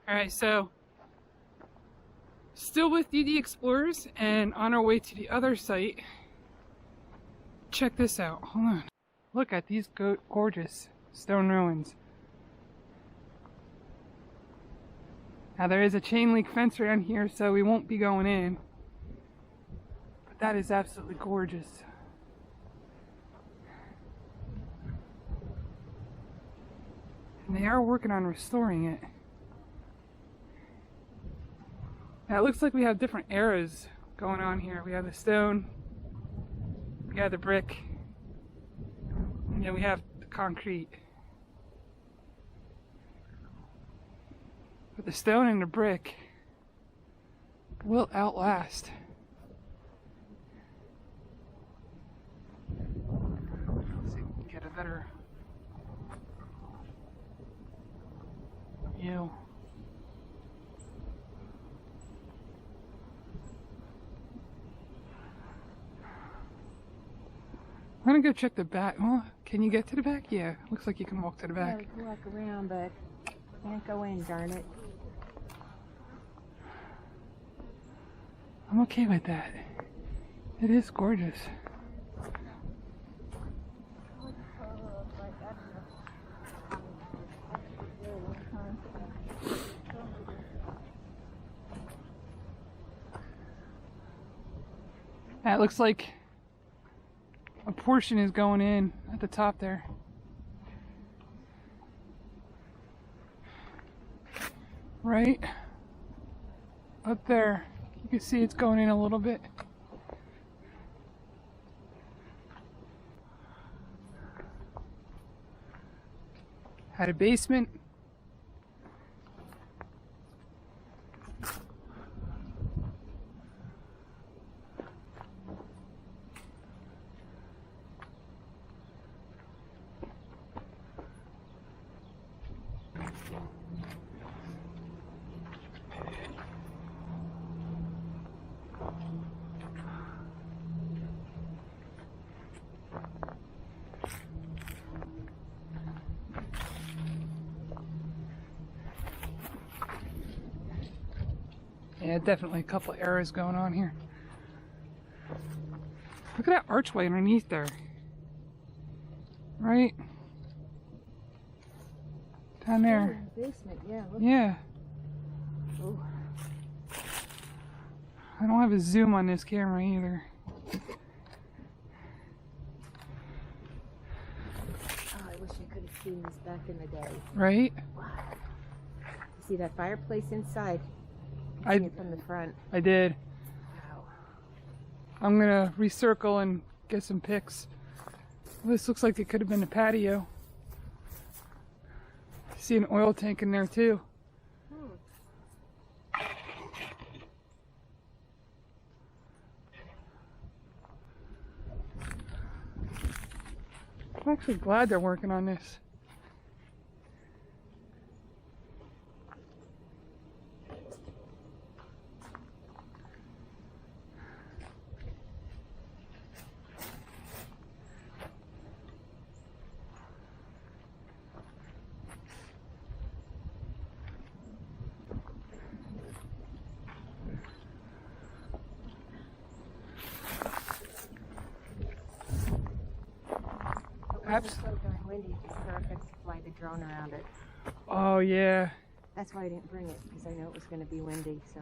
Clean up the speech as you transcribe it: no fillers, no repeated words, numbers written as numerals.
Alright, so still with DD Explorers and on our way to the other site. Check this out. Hold on. Look at these gorgeous stone ruins. Now there is a chain link fence around here, so we won't be going in. But that is absolutely gorgeous. And they are working on restoring it. Now it looks like we have different eras going on here. We have the stone, we have the brick, and then we have the concrete. But the stone and the brick will outlast. Let's see if we can get a better view. I'm gonna go check the back. Well, can you get to the back? Yeah, looks like you can walk to the back. Yeah, we can walk around, but can't go in, darn it. I'm okay with that. It is gorgeous. That looks like a portion is going in at the top there. Right up there. You can see it's going in a little bit. Had a basement. Yeah, definitely a couple eras going on here. Look at that archway underneath there. Right? Down there. Oh, basement, yeah. Look. Yeah. Ooh. I don't have a zoom on this camera either. Oh, I wish I could have seen this back in the day. Right? Wow. You see that fireplace inside? I See it from the front. I did. Wow. I'm gonna recircle and get some pics. This looks like it could have been a patio. See an oil tank in there too. I'm actually glad they're working on this. It's so darn windy, it's perfect to fly the drone around it. Oh yeah. That's why I didn't bring it, because I know it was going to be windy, so.